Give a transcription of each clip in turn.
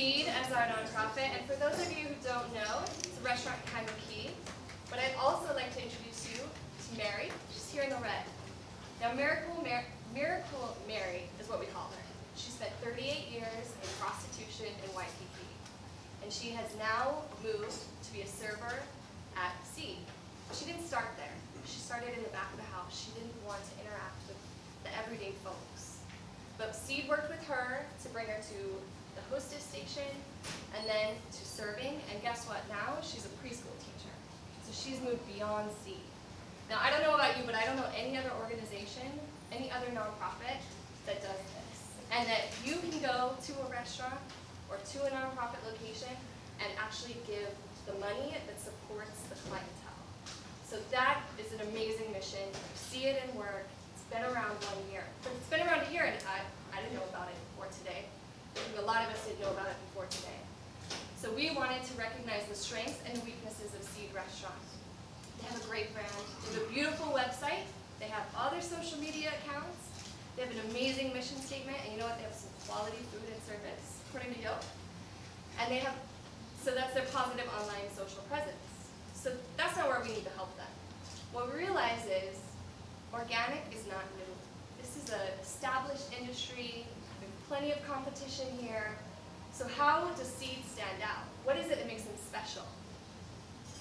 Seed as our nonprofit, and for those of you who don't know, it's a restaurant in Kaiser. But I'd also like to introduce you to Mary. She's here in the red. Now, Miracle Mary is what we call her. She spent 38 years in prostitution in Waikiki, and she has now moved to be a server at Seed. She didn't start there. She started in the back of the house. She didn't want to interact with the everyday folks. But Seed worked with her to bring her to the hostess station and then to serving. And guess what? Now she's a preschool teacher. So she's moved beyond Seed. Now, I don't know about you, but I don't know any other organization, any other nonprofit that does this. And that you can go to a restaurant or to a nonprofit location and actually give the money that supports the clientele. So that is an amazing mission. You see it in work. It's been around 1 year. But it's been around a year, and I didn't know about it before today. I think a lot of us didn't know about it before today. So we wanted to recognize the strengths and weaknesses of Seed Restaurant. They have a great brand. They have a beautiful website. They have all their social media accounts. They have an amazing mission statement, and you know what? They have some quality food and service, according to Yelp. And they have, so that's their positive online social presence. So that's not where we need to help them. What we realize is organic is not new. This is an established industry. There's plenty of competition here. So how does Seed stand out? What is it that makes them special?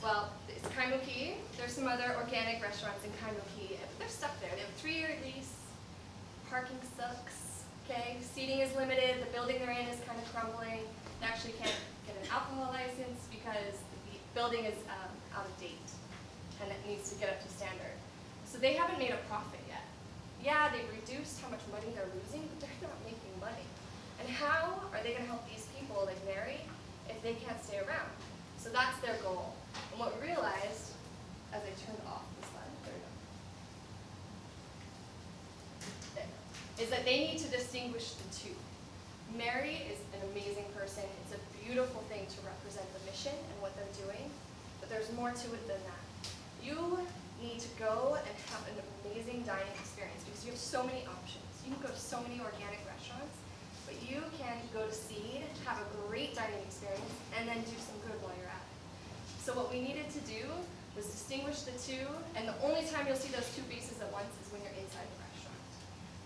Well, it's Kaimuki. There's some other organic restaurants in Kaimuki, but they're stuck there. They have a 3-year lease. Parking sucks. Okay, seating is limited. The building they're in is kind of crumbling. They actually can't get an alcohol license because the building is out of date and it needs to get up to standard. So they haven't made a profit yet. Yeah, they've reduced how much money they're losing, but they're not making money. And how are they going to help these people like Mary if they can't stay around? So that's their goal. And what we realized, as I turned off the slide, is that they need to distinguish the two. Mary is an amazing person. It's a beautiful thing to represent the mission and what they're doing, but there's more to it than that. You need to go and have an amazing dining experience because you have so many options. You can go to so many organic restaurants, but you can go to Seed, have a great dining experience, and then do some good while you're at it. So what we needed to do was distinguish the two, and the only time you'll see those two faces at once is when you're inside the restaurant.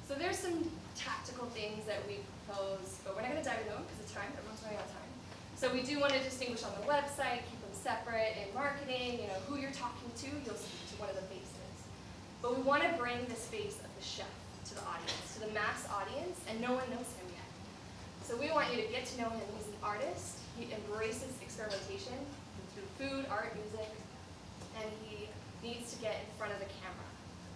So there's some tactical things that we propose, but we're not going to dive into them because it's time. Everyone's running out of time. So we do want to distinguish on the website, keep them separate in marketing. You know, who you're talking to, you'll speak to one of the faces. But we want to bring this face of the chef to the audience, to the mass audience, and no one knows him yet. So we want you to get to know him. He's an artist. He embraces experimentation through food, art, music, and he needs to get in front of the camera.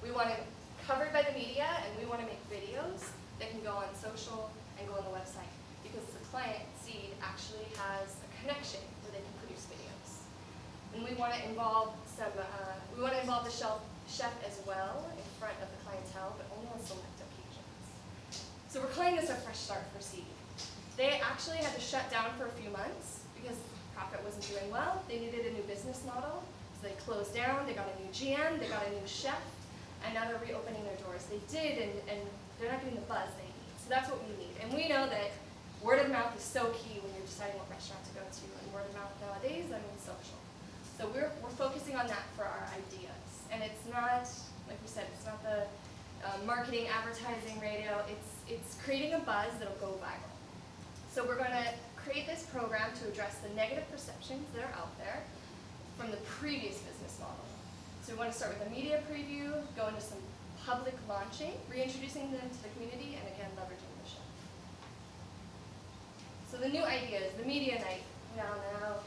We want him covered by the media, and we want to make videos that can go on social and go on the website because the client, Seed, actually has a connection where they can produce videos. And we want to involve the chef as well in front of the clientele, but only on select occasions. So we're calling this a fresh start for Seed. They actually had to shut down for a few months because profit wasn't doing well. They needed a new business model, so they closed down. They got a new GM, they got a new chef, and now they're reopening their doors. They did, and they're not getting the buzz they need. So that's what we need. And we know that word of mouth is so key when you're deciding what restaurant to go to. And word of mouth nowadays, I mean social. So we're focusing on that for our ideas. And it's not, like we said, it's not the marketing, advertising, radio. It's creating a buzz that'll go viral. So we're going to create this program to address the negative perceptions that are out there from the previous business model. So we want to start with a media preview, go into some public launching, reintroducing them to the community, and again, leveraging the chef. So the new idea is the media night. Now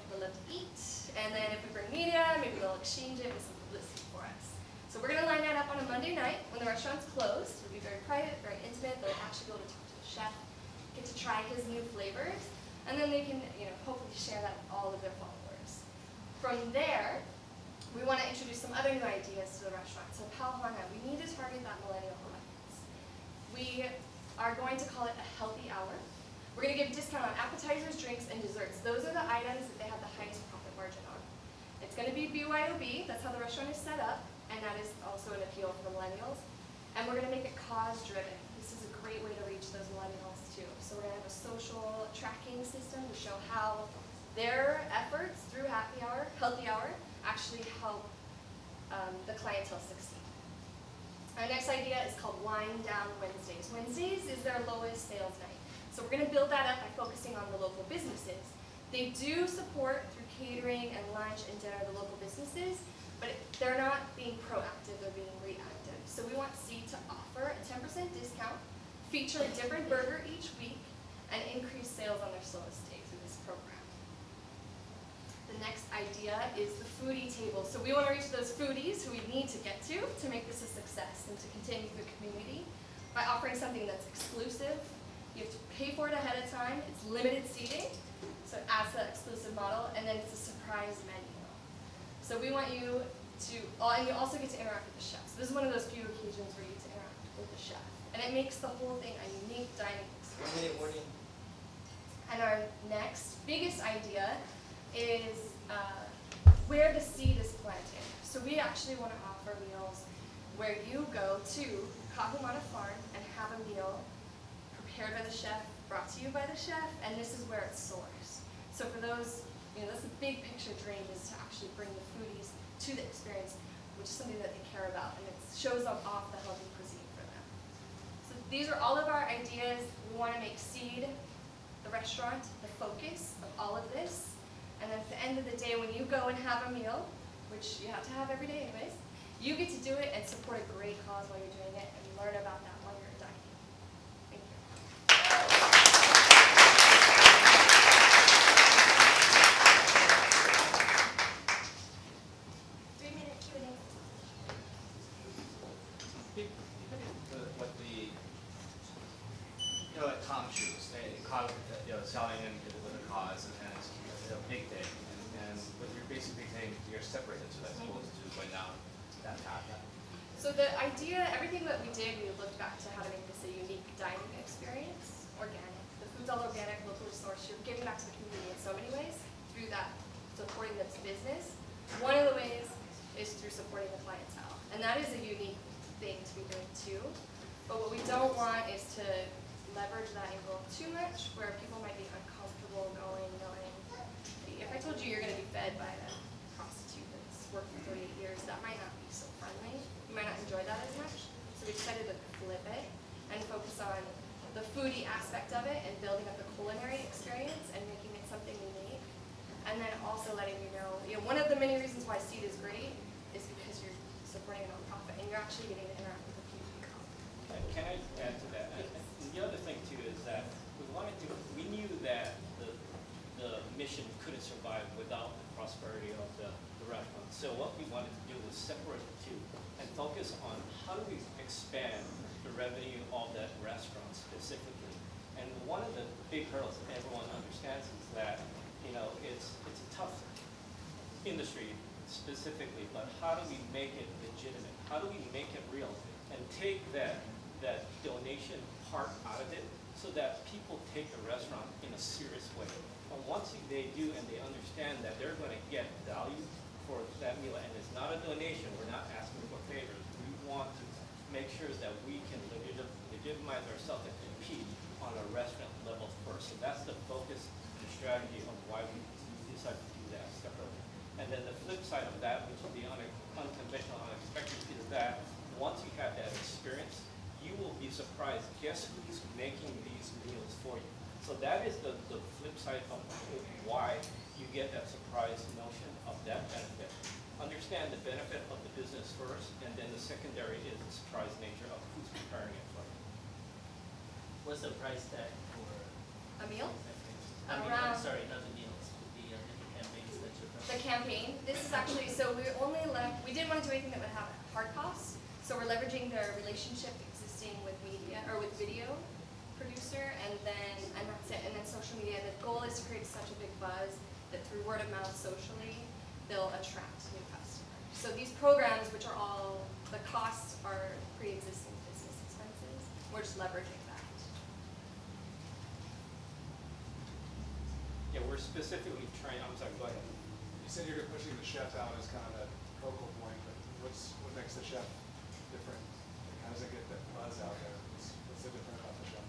people love to eat, and then if we bring media, maybe they'll exchange it with some publicity for us. So we're going to line that up on a Monday night when the restaurant's closed. It'll be very private, very intimate. They'll actually be able to talk to the chef, get to try his new flavors, and then they can, hopefully share that with all of their followers. From there, we want to introduce some other new ideas to the restaurant. So Pau Hana, we need to target that millennial audience. We are going to call it a healthy hour. We're going to give discount on appetizers, drinks, and desserts. Those are the items that they have the highest profit margin on. It's going to be BYOB, that's how the restaurant is set up, and that is also an appeal for the millennials. And we're going to make it cause-driven. This is a great way to reach those millennials too. So we're going to have a social tracking system to show show how their efforts through healthy hour, actually help the clientele succeed. Our next idea is called Wind Down Wednesdays. Wednesdays is their lowest sales night. So we're going to build that up by focusing on the local businesses. They do support through catering and lunch and dinner the local businesses, but they're not being proactive, they're being reactive. So we want Seed to offer a 10% discount, feature a different burger each week, and increase sales on their slowest day through this program. The next idea is the foodie table. So we want to reach those foodies who we need to get to make this a success and to continue the community by offering something that's exclusive. You have to pay for it ahead of time. It's limited seating, so it adds to that exclusive model, and then it's a surprise menu. So we want you to, and you also get to interact with the chef. So this is one of those few occasions where you get to interact with the chef. And it makes the whole thing a unique dining experience. And our next biggest idea is where the seed is planted. So we actually want to offer meals where you go to Kakaako farm and have a meal prepared by the chef, brought to you by the chef, and this is where it's sourced. So for those, that's the big picture dream, is to actually bring the foodies to the experience, which is something that they care about, and it shows off the healthy cuisine for them. So these are all of our ideas. We want to make Seed, the restaurant, the focus of all of this. And then at the end of the day, when you go and have a meal, which you have to have every day anyways, you get to do it and support a great cause while you're doing it and learn about that while you're dining. Thank you. 3-minute Q&A. What like Tom shoes, selling and with a cause, and it's a big thing, and what you're basically saying, you're separated, so that's supposed to going down that path. So the idea, everything that we did, we looked back to how to make this a unique dining experience, organic. The food's all organic, locally sourced. You're giving back to the community in so many ways through that, supporting this business. One of the ways is through supporting the clientele, and that is a unique thing to be doing too. But what we don't want is to leverage that angle too much, where people might be uncomfortable knowing, if I told you you're going to be fed by a prostitute that's worked for 38 years, that might not be so friendly. You might not enjoy that as much. So we decided to flip it and focus on the foodie aspect of it and building up the culinary experience and making it something unique. And then also letting you know, one of the many reasons why Seed is great is because you're supporting a nonprofit and you're actually getting to interact with the community. Can I add to that? And the other thing too is that we knew that the mission couldn't survive without the prosperity of the restaurant. So what we wanted to do was separate the two and focus on how do we expand the revenue of that restaurant specifically. And one of the big hurdles that everyone understands is that it's a tough industry specifically, but how do we make it legitimate? How do we make it real and take that donation part out of it so that people take the restaurant in a serious way? And once they do and they understand that they're going to get value for that meal, and it's not a donation, we're not asking for favors, we want to make sure that we can legitimize ourselves and compete on a restaurant level first. So that's the focus and the strategy of why we decided to do that separately. And then the flip side of that, which is the unconventional, unexpected, is that once you have that experience, you will be surprised, guess who's making these meals for you? So that is the flip side of why you get that surprise notion of that benefit. Understand the benefit of the business first, and then the secondary is the surprise nature of who's preparing it for you. What's the price tag for A meal? I'm sorry, not the meals, the campaigns that you're running. The campaign. This is actually, so we didn't want to do anything that would have hard costs. So we're leveraging their relationship existing with media, or with video producer, and that's it, and then social media. The goal is to create such a big buzz that through word of mouth socially, they'll attract new customers. So these programs, which are all, the costs are pre-existing business expenses, we're just leveraging that. Yeah, we're specifically trying, I'm sorry, go ahead. You said you're pushing the chef out as kind of that focal point, but what makes the chef different? Like, how does it get that buzz out there? What's the different about the chef?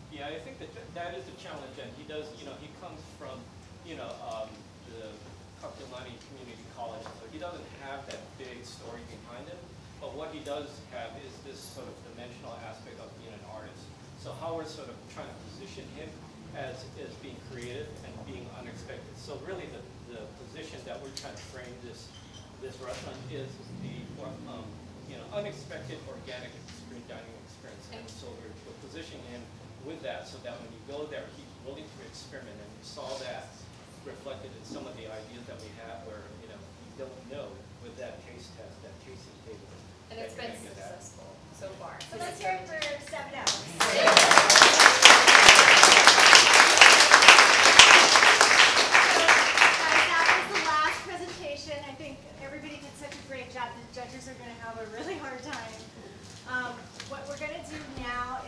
Yeah, I think that is the challenge, and he does, he comes from, the Kakulani Community College, so he doesn't have that big story behind him, but what he does have is this sort of dimensional aspect of being an artist. So how we're sort of trying to position him as being creative and being unexpected. So really the position that we're trying to frame this restaurant is the unexpected organic screen dining experience. And so we're positioning him with that so that when you go there, he's willing to experiment, and we saw that reflected in some of the ideas that we have where, you don't know with that taste test, that tasting table. And it's been successful so far. So let's hear it for 7 hours. So that was the last presentation. I think everybody did such a great job. The judges are going to have a really hard time. What we're going to do now